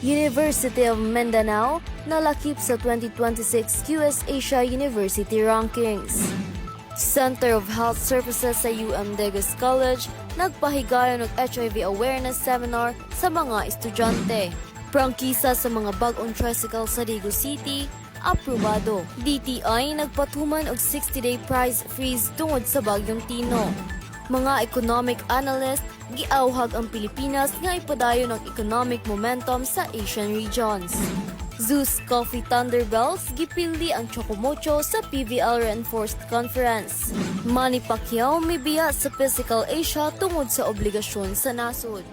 University of Mindanao nalakip sa 2026 QS Asia University Rankings. Center of Health Services sa Digos College nagpahigayon ng HIV awareness seminar sa mga estudyante. Prangkisa sa mga bag-ong tricycle sa Digo City, aprobado. DTI nagpatuman og 60-day price freeze tungod sa bagyong Tino. Mga economic analyst, giauhag ang Pilipinas nga ipadayon ng economic momentum sa Asian regions. Zeus Coffee Thunderbells gipildi ang Chocomocho sa PVL Reinforced Conference. Manny Pacquiao mibiya sa Physical Asia tungod sa obligasyon sa nasod.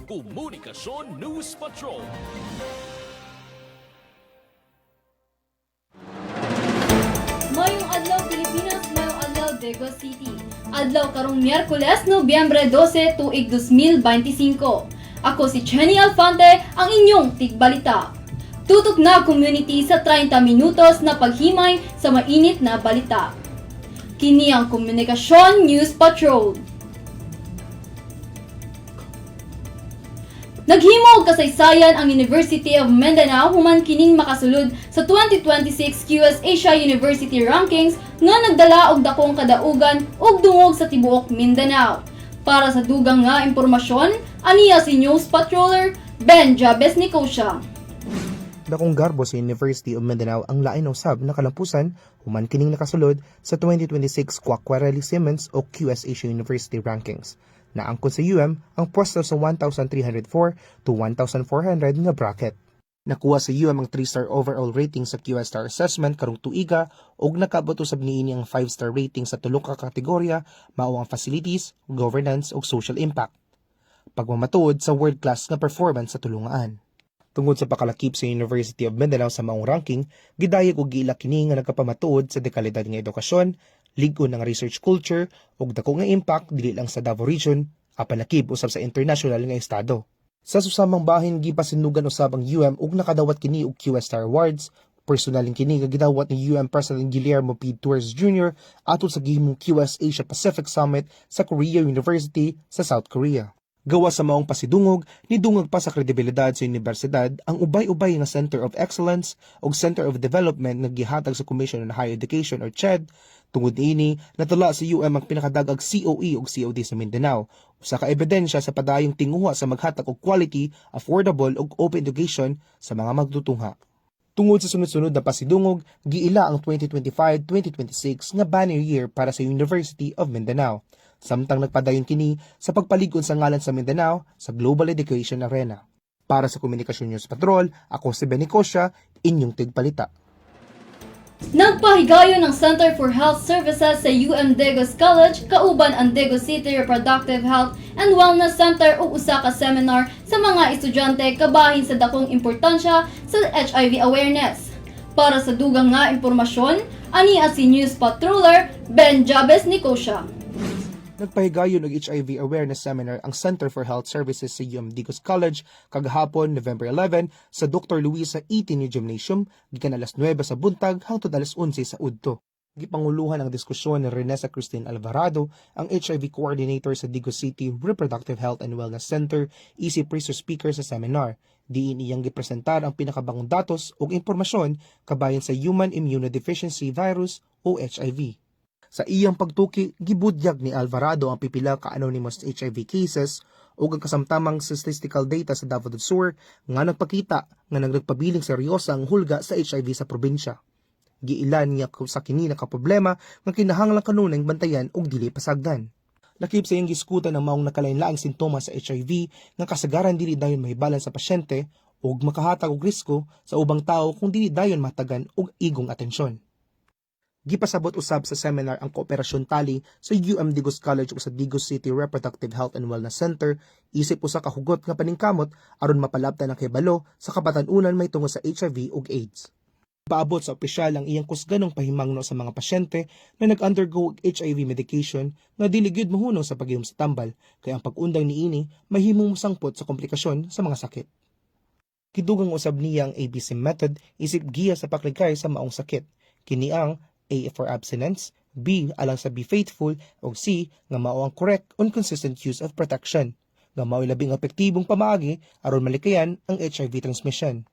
Komunikasyon News Patrol. Mayong adlaw Pilipinas, mayong adlaw Digos City. Adlaw karong Miyerkules, Nobyembre 12, tuig 2025. Ako si Jenny Alfante, ang inyong tigbalita. Tutok na community sa 30 minutos na paghimay sa mainit na balita. Kini ang Komunikasyon News Patrol. Naghimo og kasaysayan ang University of Mindanao human kining makasulod sa 2026 QS Asia University Rankings nga nagdala og dakong kadaugan ug dungog sa tibuok Mindanao. Para sa dugang nga impormasyon, aniya si News Patroller Ben Jabez Nicosia. Dakong garbo sa University of Mindanao ang lain usab na kalampusan human kining nakasulod sa 2026 Quacquarelli Simmons o QS Asia University Rankings. Naangkon sa ang pwesto sa 1,304 to 1,400 nga bracket. Nakuha sa ang 3-star overall rating sa QS Star Assessment karong tuiga ug nakabot usab niini ang 5-star rating sa tulo ka kategorya mao ang facilities, governance ug social impact. Pagmamatuod sa world-class nga performance sa tulungaan. Tungod sa pakalakip sa University of Mindanao sa maong ranking, gidayeg og giila kini nga nagapamatuod sa dekalidad nga edukasyon, ligon ng research culture ug dako nga impact dili lang sa Davao Region, apan lakip usab sa international nga estado. Sa susamang bahin gipasinugan usab ang ug nakadawat kini og QS Star Awards. Personaling kini nga gidawat ni President Guillermo P. Torres Jr. atol sa gihimong QS Asia Pacific Summit sa Korea University sa South Korea. Gawa sa maong pasidungog, nidungag pa sa kredibilidad sa universidad ang ubay-ubay nga Center of Excellence ug Center of Development nga gihatag sa Commission on Higher Education or CHED. Tungod niini, natula sa ang pinakadagag COE ug COD sa Mindanao, usa ka ebidensya sa padayong tinguha sa maghatag og quality, affordable ug open education sa mga magtutungha. Tungod sa sunod-sunod na pasidungog, giila ang 2025-2026 nga banner year para sa University of Mindanao. Samtang nagpadayon kini sa pagpaligon sa ngalan sa Mindanao sa Global Education Arena. Para sa Komunikasyon News Patrol, ako si Ben Nicosia, inyong tigpalita. Nagpahigayon ng Center for Health Services sa Digos College kauban ang Digo City Reproductive Health and Wellness Center ug usa ka seminar sa mga estudyante kabahin sa dakong importansya sa HIV awareness. Para sa dugang nga impormasyon, aniya si News Patroller Ben Jabez Nicosia. Nagpahigayon og HIV Awareness Seminar ang Center for Health Services sa Digos College kagahapon November 11 sa Dr. Luisa E. Tinio Gymnasium gikan alas 9 sa buntag hangtod alas 11 sa udto. Gipanguluhan ang diskusyon ni Renessa Christine Alvarado, ang HIV Coordinator sa Digos City Reproductive Health and Wellness Center, isip resource speaker sa seminar. Diin iyang gipresentar ang pinakabangong datos ug impormasyon kabayan sa Human Immunodeficiency Virus o HIV. Sa iyang pagtuki, gibudyag ni Alvarado ang pipila ka anonymous HIV cases o ang kasamtamang statistical data sa Davao del Sur nga nagpakita nga nagpabiling seryosa ang hulga sa HIV sa probinsya. Giilan niya sa kini nakaproblema nga kinahanglang kanunay bantayan og dili pasagdan. Lakip sa iyang giskutan ng maong nakalain-laing sintomas sa HIV nga kasagaran dili dayon mahibalan sa pasyente ug makahatag og risko sa ubang tao kung dili dayon matagan og igong atensyon. Gipasabot usab sa seminar ang kooperasyon tali sa Digos College ug sa Digos City Reproductive Health and Wellness Center isip usa ka hugot nga paningkamot aron mapalabtan ang kahibalo sa kabatan-unan may tungod sa HIV ug AIDS. Paabot sa opisyal ang iyang kusganong pahimangno sa mga pasyente na nag-undergo HIV medication nga dili gyud mohunong sa paghim sa tambal kaya ang pag-undang niini mahimong musangpot sa komplikasyon sa mga sakit. Kidugang usab niya ang ABC method isip giya sa pakligkay sa maong sakit. Kini ang A for abstinence, B. Alang sa be faithful, o C. Nga mao ang correct and consistent use of protection. Nga mao labing epektibong pamaagi aron malikayan ang HIV transmission.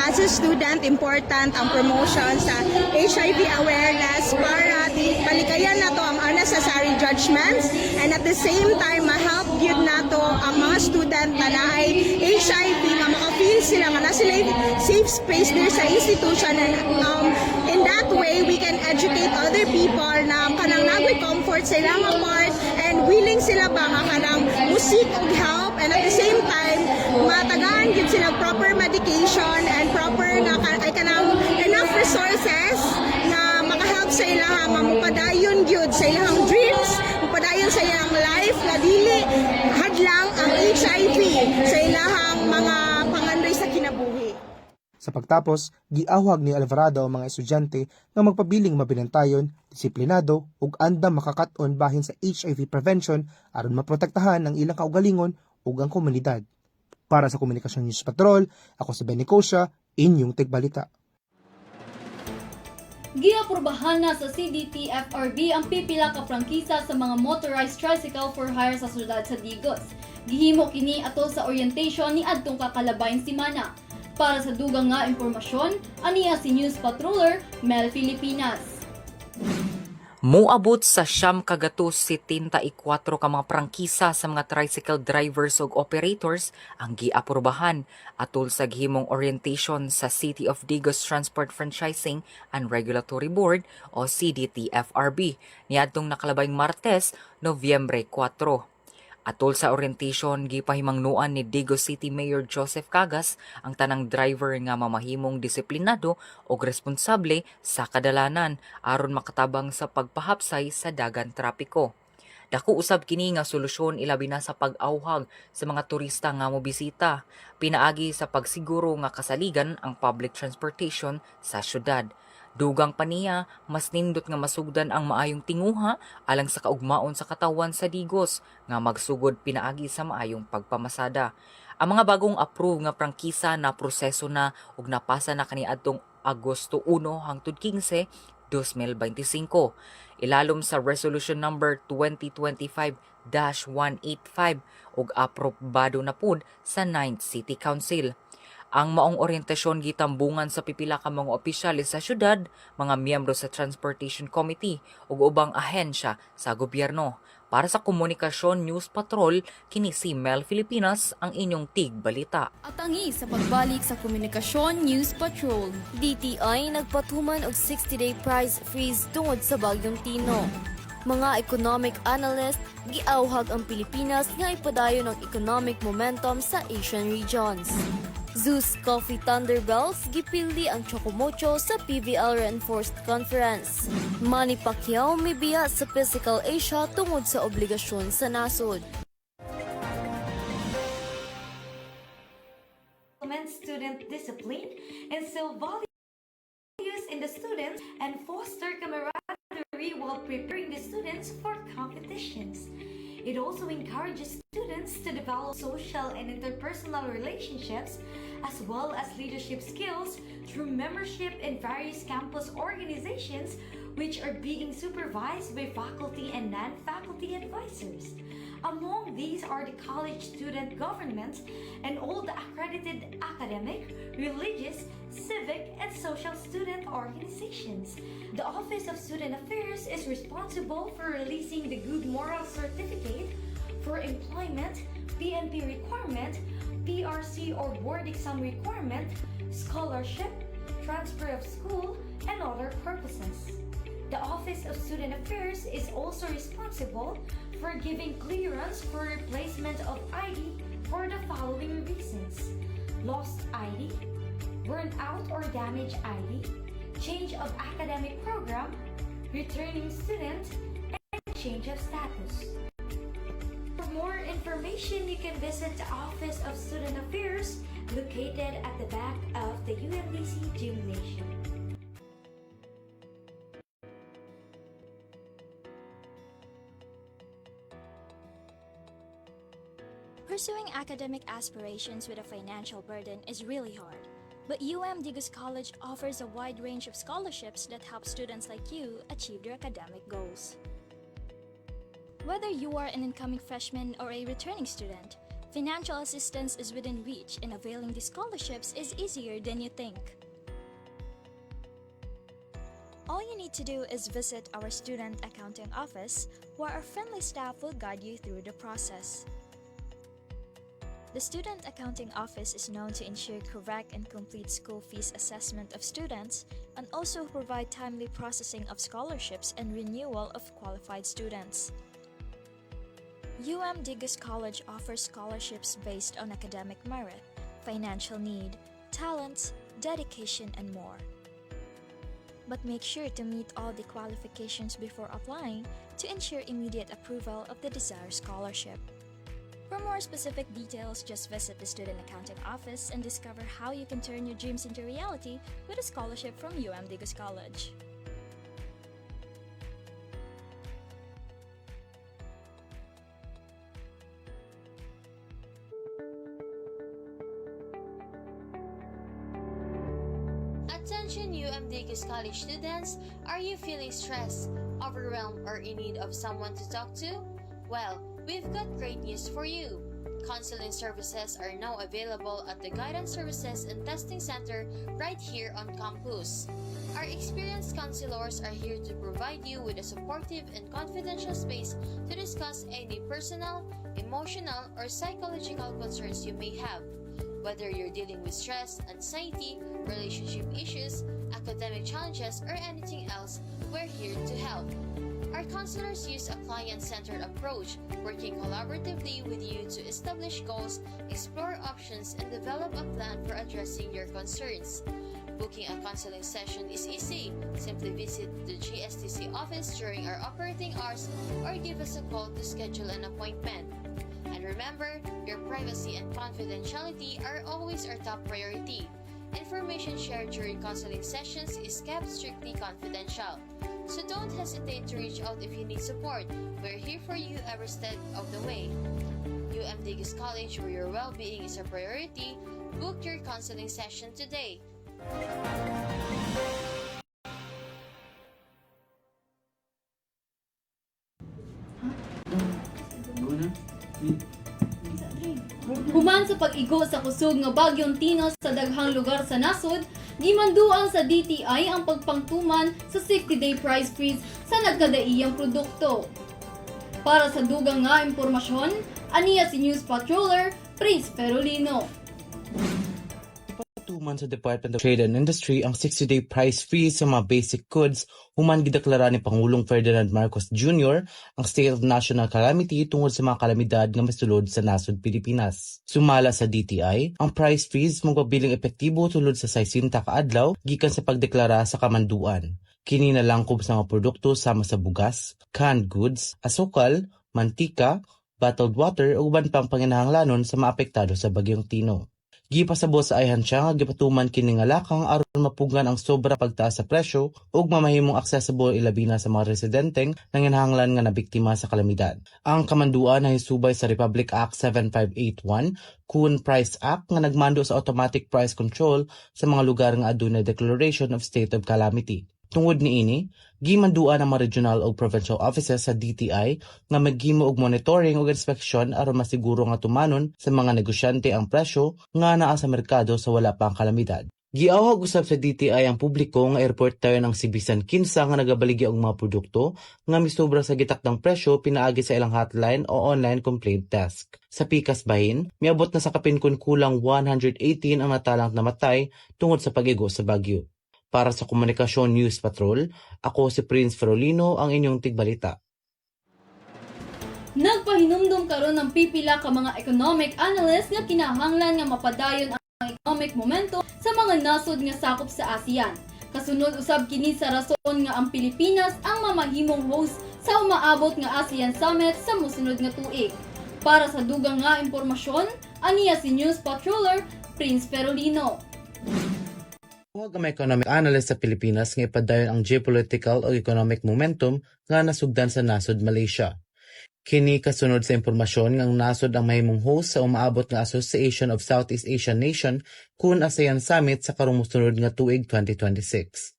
As a student, important ang promotion sa HIV awareness para palikayan nato ang unnecessary judgments and at the same time ma-help gyud nato ang mga student na naay HIV nga maka-feel sila nga na sila safe space there sa institution and in that way we can educate other people na kanang nagway comfort sa ilang part and willing sila ba nga kanang musik og help and at the same time matagaan gyud sila proper medication and proper nga ay kanang enough resources na maka-help sa ilang mamupadayon gyud sa ilang dreams, mupadayon sa ilang life na dili hadlang ang HIV sa ilang mga pangandoy sa kinabuhi. Sa pagtapos, giawhag ni Alvarado ang mga estudyante nga magpabiling mabinantayon, disiplinado ug andam makakat-on bahin sa HIV prevention aron maprotektahan ang ilang kaugalingon ug ang komunidad. Para sa Komunikasyon News Patrol, ako si Benny Kosha, inyong tigbalita. Giaprubahan na sa CDT-FRB ang pipila ka prangkisa sa mga motorized tricycle for hire sa syudad sa Digos. Gihimo kini atol sa orientation ni adtong kakalabayng simana. Para sa dugang nga impormasyon, aniya si News Patroller Mel Filipinas. Moabot sa siyam kagatos 74 ka mga prangkisa sa mga tricycle drivers ug operators ang giaprubahan atol sa gihimong orientation sa City of Digos Transport Franchising and Regulatory Board o CDT-FRB niadtong nakalabayng Martes, Nobyembre 4. Atol sa orientation, gipahimangnuan ni Digos City Mayor Joseph Cagas ang tanang driver nga mamahimong disiplinado o responsable sa kadalanan aron makatabang sa pagpahapsay sa dagan trapiko. Dako usab kini nga solusyon ilabi na sa pag-awhag sa mga turista nga mobisita, pinaagi sa pagsiguro nga kasaligan ang public transportation sa syudad. Dugang pa niya, mas nindot nga masugdan ang maayong tinguha alang sa kaugmaon sa katawan sa Digos nga magsugod pinaagi sa maayong pagpamasada. Ang mga bagong approve nga prangkisa na proseso na ug napasa na kaniadtong Agosto 1 hangtod 15, 2025. Ilalom sa Resolution Number 2025-185 ug aprobado na pud sa 9th City Council. Ang maong orientasyon gitambungan sa pipila ka mga opisyales sa syudad, mga miyembro sa Transportation Committee ug ubang ahensya sa gobyerno. Para sa Komunikasyon News Patrol, kini si Mel Filipinas ang inyong tigbalita. At tangi sa pagbalik sa Komunikasyon News Patrol. DTI nagpatuman og 60-day price freeze tungod sa bagyong Tino. Mga economic analyst, giawhag ang Pilipinas nga ipadayon ang economic momentum sa Asian regions. Zeus Coffee Thunderbells gipildi ang Chocomocho sa PVL Reinforced Conference. Manny Pacquiao mibiya sa Physical Asia tungod sa obligasyon sa nasod. Student discipline, instill values in the students, and foster camaraderie while preparing the students for competitions. It also encourages students to develop social and interpersonal relationships as well as leadership skills through membership in various campus organizations which are being supervised by faculty and non-faculty advisors. Among these are the college student governments and all the accredited academic, religious, civic, and social student organizations. The Office of Student Affairs is responsible for releasing the Good Moral Certificate for employment, PNP requirement, PRC or board exam requirement, scholarship, transfer of school, and other purposes. The Office of Student Affairs is also responsible for giving clearance for replacement of ID for the following reasons: lost ID, burnt out or damaged ID, change of academic program, returning student, and change of status. For more information, you can visit the Office of Student Affairs located at the back of the UMDC Gymnasium. Pursuing academic aspirations with a financial burden is really hard. But Digos College offers a wide range of scholarships that help students like you achieve their academic goals. Whether you are an incoming freshman or a returning student, financial assistance is within reach, and availing these scholarships is easier than you think. All you need to do is visit our student accounting office, where our friendly staff will guide you through the process. The Student Accounting Office is known to ensure correct and complete school fees assessment of students, and also provide timely processing of scholarships and renewal of qualified students. Digos College offers scholarships based on academic merit, financial need, talents, dedication, and more. But make sure to meet all the qualifications before applying to ensure immediate approval of the desired scholarship. For more specific details, just visit the Student Accounting Office and discover how you can turn your dreams into reality with a scholarship from Digos College. Attention Digos College students, are you feeling stressed, overwhelmed, or in need of someone to talk to? Well, we've got great news for you. Counseling services are now available at the Guidance Services and Testing Center right here on campus. Our experienced counselors are here to provide you with a supportive and confidential space to discuss any personal, emotional, or psychological concerns you may have. Whether you're dealing with stress, anxiety, relationship issues, academic challenges, or anything else, we're here to help. Our counselors use a client-centered approach, working collaboratively with you to establish goals, explore options, and develop a plan for addressing your concerns. Booking a counseling session is easy. Simply visit the GSTC office during our operating hours or give us a call to schedule an appointment. And remember, your privacy and confidentiality are always our top priority. Information shared during counseling sessions is kept strictly confidential. So don't hesitate to reach out if you need support. We're here for you every step of the way. Digos College, where your well-being is a priority. Book your counseling session today. Human sa pag-igo sa kusog nga bagyong Tinos sa daghang lugar sa nasod, gimanduan sa DTI ang pagpangtuman sa 60-day price freeze sa nagkadaiyang produkto. Para sa dugang nga impormasyon, aniya si News Patroller Prince Ferolino. Patuman sa Department of Trade and Industry ang 60-day price freeze sa mga basic goods human gideklara ni Pangulong Ferdinand Marcos Jr. ang state of national calamity tungod sa mga kalamidad nga misulod sa nasod Pilipinas. Sumala sa DTI, ang price freeze magpabiling epektibo tulod sa 60 ka adlaw gikan sa pagdeklara sa kamanduan. Kini nalangkob sa mga produkto sama sa bugas, canned goods, asukal, mantika, bottled water ug uban pang panginahanglanon sa maapektado sa bagyong Tino. Gipasabot sa ahansya nga gipatuman kini nga lakang aron mapugan ang sobra pagtaas sa presyo ug mamahimong accessible ilabi na sa mga residenteng nanginahanglan nga nabiktima sa kalamidad. Ang kamanduan ay subay sa Republic Act 7581 kun Price Act nga nagmando sa automatic price control sa mga lugar nga adunay declaration of state of calamity. Tungod niini, gimanduan ang mga regional o provincial offices sa DTI nga maghimo og monitoring ug inspeksyon aron masiguro nga tumanon sa mga negosyante ang presyo nga naa sa merkado sa wala pang kalamidad. Giawhag usab sa DTI ang publiko nga airport tayo ng si bisan kinsa nga nagabaligya og mga produkto nga misobra sa gitakdang presyo pinaagi sa ilang hotline o online complaint desk. Sa pikas bahin, miabot na sa kapinkun kulang 118 ang natalang namatay tungod sa pag-igo sa bagyo. Para sa Komunikasyon News Patrol, ako si Prince Ferolino, ang inyong tigbalita. Nagpahinumdum karon ng pipila ka mga economic analyst nga kinahanglan nga mapadayon ang economic momentum sa mga nasod nga sakop sa ASEAN. Kasunod usab kini sa rason nga ang Pilipinas ang mamahimong host sa umaabot nga ASEAN Summit sa mosunod nga tuig. Para sa dugang nga impormasyon, aniya si News Patroller Prince Ferolino. Huwag ang economic analyst sa Pilipinas nga ipadayon ang geopolitical o economic momentum nga nasugdan sa nasod Malaysia. Kini kasunod sa impormasyon nga ang nasod ang mahimong host sa umaabot nga Association of Southeast Asian Nation kun ASEAN Summit sa karong mosunod nga tuig 2026.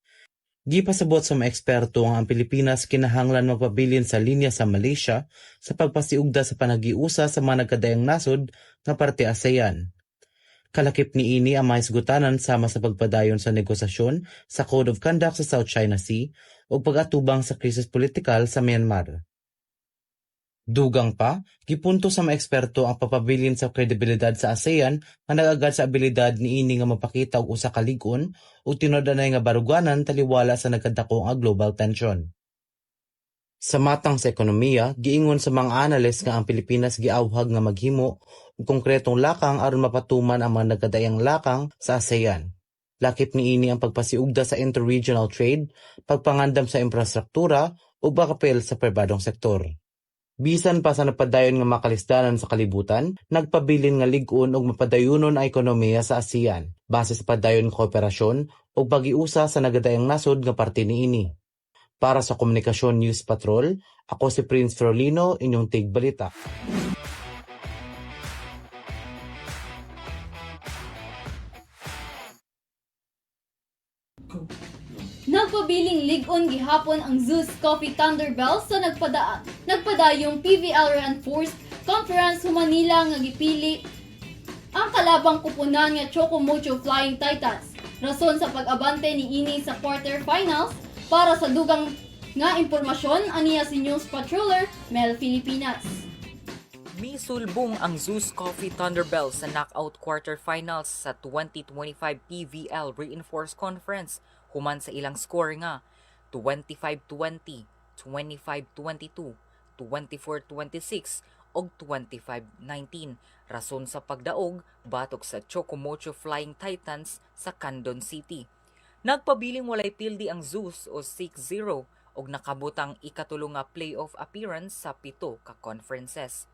Gipasabot sa mga eksperto nga ang Pilipinas kinahanglan magpabilin sa linya sa Malaysia sa pagpasiugda sa panagiusa sa mga nagkadayang nasod nga parte ASEAN. Kalakip ni ini ang mga isgutanan sama sa pagpadayon sa negosasyon sa Code of Conduct sa South China Sea o pag-atubang sa krisis politikal sa Myanmar. Dugang pa, gipunto sa mga eksperto ang papabilin sa kredibilidad sa ASEAN nga nagagad sa abilidad ni ini nga mapakita og usa ka lig-on o tinodanay nga baruganan taliwala sa nagkadako nga global tension. Sa matang sa ekonomiya, giingon sa mga analyst nga ang Pilipinas giawhag nga maghimo og konkretong lakang aron mapatuman ang mga nagkadayang lakang sa ASEAN. Lakip ni ini ang pagpasiugda sa interregional trade, pagpangandam sa infrastruktura ug pakapel sa pribadong sektor. Bisan pa sa napadayon nga makalisdanan sa kalibutan, nagpabilin nga lig-on og mapadayonon ang ekonomiya sa ASEAN base sa padayon nga kooperasyon ug pag-iusa sa nagadayang nasod nga parte niini. Para sa Komunikasyon News Patrol, ako si Prince Ferolino, inyong tigbalita. Nagpabiling lig-on gihapon ang Zeus Coffee Thunderbells sa nagpadayong PVL Reinforced Conference Manila nga gipili ang kalabang kupunan nga Choco Mocho Flying Titans. Rason sa pag-abante ni ini sa quarterfinals para sa dugang nga impormasyon aniya si News Patroller Mel Filipinas. Misulbong ang Zeus Coffee Thunderbells sa knockout quarterfinals sa 2025 PVL Reinforced Conference human sa ilang score nga 25-20, 25-22, 24-26 ug 25-19. Rason sa pagdaog batok sa Choco Mocho Flying Titans sa Candon City. Nagpabiling walay pildi ang Zeus o 6-0 ug nakabutang ikatulong nga playoff appearance sa 7 ka conferences.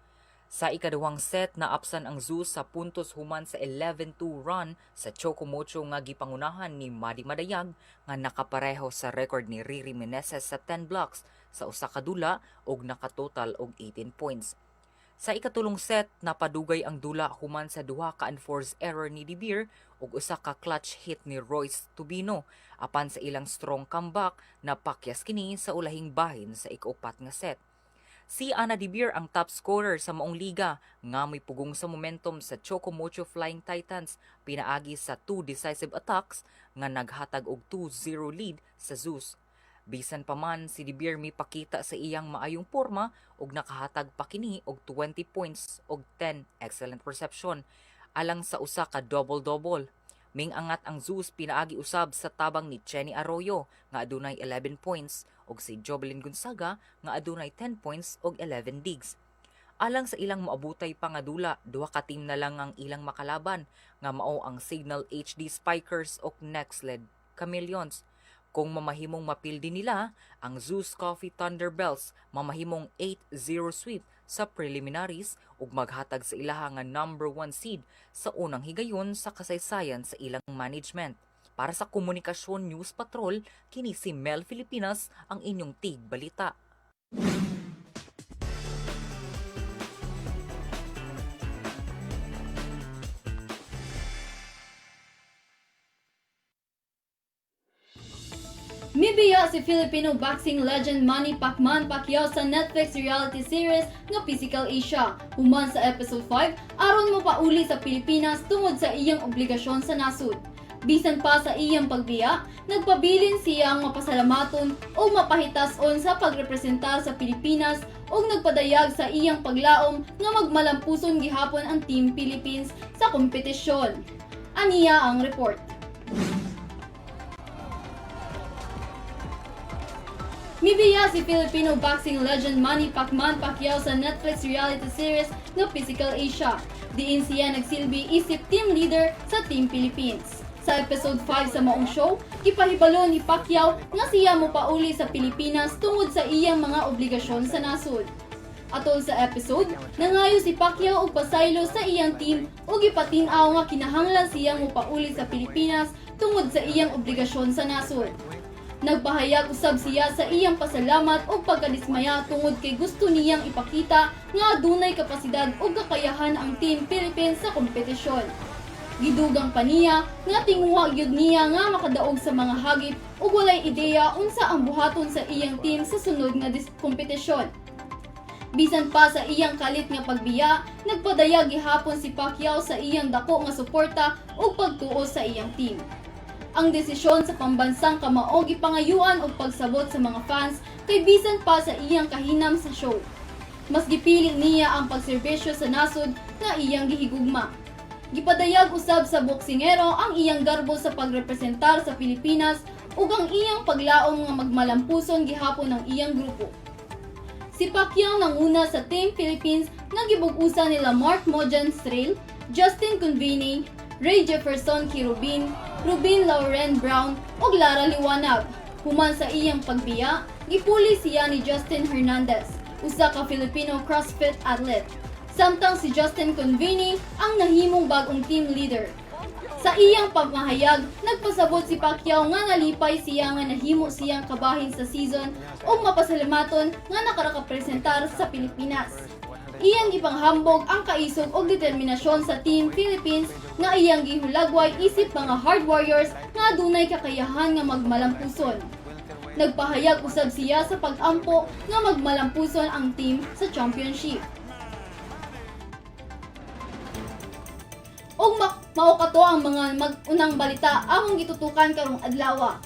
Sa ikaduhang set, naapsan ang Zeus sa puntos human sa 11-2 run sa Choco Mocho nga gipangunahan ni Madi Madayag nga nakapareho sa record ni Riri Meneses sa 10 blocks sa usa ka dula ug nakatotal og 18 points. Sa ikatulong set, napadugay ang dula human sa duha ka unforced error ni De Beer ug usa ka clutch hit ni Royce Tubino apan sa ilang strong comeback napakyas kini sa ulahing bahin sa ikaupat nga set. Si Ana De Beer ang top scorer sa maong liga nga may pugong sa momentum sa Choco Mocho Flying Titans pinaagi sa 2 decisive attacks nga naghatag og 2-0 lead sa Zeus. Bisan pa man si De Beer mipakita sa iyang maayong porma ug nakahatag pa kini og 20 points ug 10 excellent reception alang sa usa ka double-double. Mingangat ang Zeus pinaagi usab sa tabang ni Chenny Arroyo nga adunay 11 points ug si Jovelyn Gonzaga nga adunay 10 points ug 11 digs. Alang sa ilang maabutay pa nga dula, duha ka team na lang ang ilang makalaban nga mao ang Signal HD Spikers ug Nextled Chameleons. Kung mamahimong mapildi nila, ang Zeus Coffee Thunderbells mamahimong 8-0 sweep sa preliminaries ug maghatag sa ilaha nga number 1 seed sa unang higayon sa kasaysayan sa ilang management. Para sa Komunikasyon News Patrol, kini si Mel Filipinas ang inyong tigbalita. Mibiya si Filipino boxing legend Manny Pacquiao sa Netflix reality series nga Physical Asia. Human sa episode 5, aron mo pauli sa Pilipinas tungod sa iyang obligasyon sa nasud. Bisan pa sa iyang pagbiya, nagpabilin siyang mapasalamaton o mapahitason sa pagrepresentar sa Pilipinas o nagpadayag sa iyang paglaom nga magmalampuson gihapon ang Team Philippines sa kompetisyon. Aniya ang report. Mibiya si Filipino boxing legend Manny Pacquiao sa Netflix reality series nga Physical Asia. Diin siya nagsilbi isip team leader sa Team Philippines. Sa episode 5 sa maong show, ipahibalo ni Pacquiao nga siya mopauli sa Pilipinas tungod sa iyang mga obligasyon sa nasud. Atol sa episode, nangayo si Pacquiao og pasaylo sa iyang team ug ipatin-aw nga kinahanglan siyang mopauli sa Pilipinas tungod sa iyang obligasyon sa nasud. Nagpahayag usab siya sa iyang pasalamat o pagkadismaya tungod kay gusto niyang ipakita nga adunay kapasidad o kakayahan ang Team Philippines sa kompetisyon. Gidugang pa niya nga tinguha gyud niya nga makadaog sa mga hagip ug walay ideya unsa ang buhaton sa iyang team sa sunod nga kompetisyon. Bisan pa sa iyang kalit nga pagbiya, nagpadayag gihapon si Pacquiao sa iyang dako nga suporta ug pagtuo sa iyang team. Ang desisyon sa pambansang kamao gipangayuan og pagsabot sa mga fans kay bisan pa sa iyang kahinam sa show. Mas gipili niya ang pagserbisyo sa nasod nga iyang gihigugma. Gipadayag usab sa boksingero ang iyang garbo sa pagrepresentar sa Pilipinas ug ang iyang paglaom nga magmalampuson gihapon ng iyang grupo. Si Pacquiao nanguna sa Team Philippines nga gibug-usa nila Mark Mojan Strail, Justin Conveni, Ray Jefferson Kirubin, Rubin Lauren Brown ug Lara Liwanag. Human sa iyang pagbiya, gipuli siya ni Justin Hernandez, usa ka Filipino CrossFit athlete. Samtang si Justin Conveni ang nahimong bagong team leader. Sa iyang pamahayag, nagpasabot si Pacquiao nga nalipay siya nga nahimo siyang kabahin sa season ug mapasalamaton nga nakarakapresentar sa Pilipinas. Iyang ipanghambog ang kaisog og determinasyon sa Team Philippines nga iyang gihulagway isip mga hard warriors nga adunay kakayahan nga magmalampuson. Nagpahayag usab siya sa pag-ampo nga magmalampuson ang team sa championship. Og mao kato ang mga mag-unang balita akong gitutukan karong adlaw.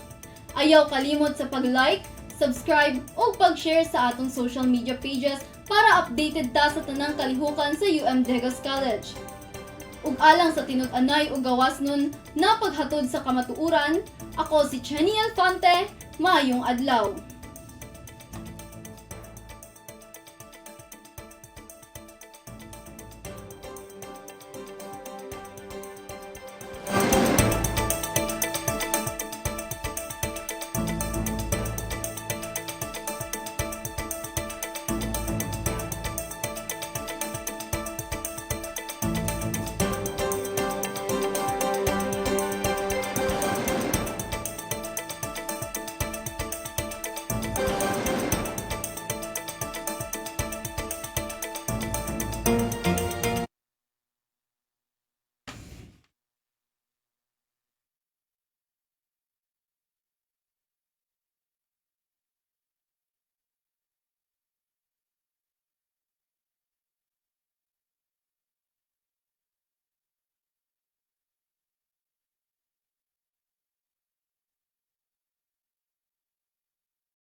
Ayaw kalimot sa pag-like, subscribe ug pag-share sa atong social media pages para updated ta sa tanang kalihukan sa Degas College. Ug alang sa tinud-anay ug gawas nun na paghatod sa kamatuoran, ako si Chenny Alfante, maayong adlaw.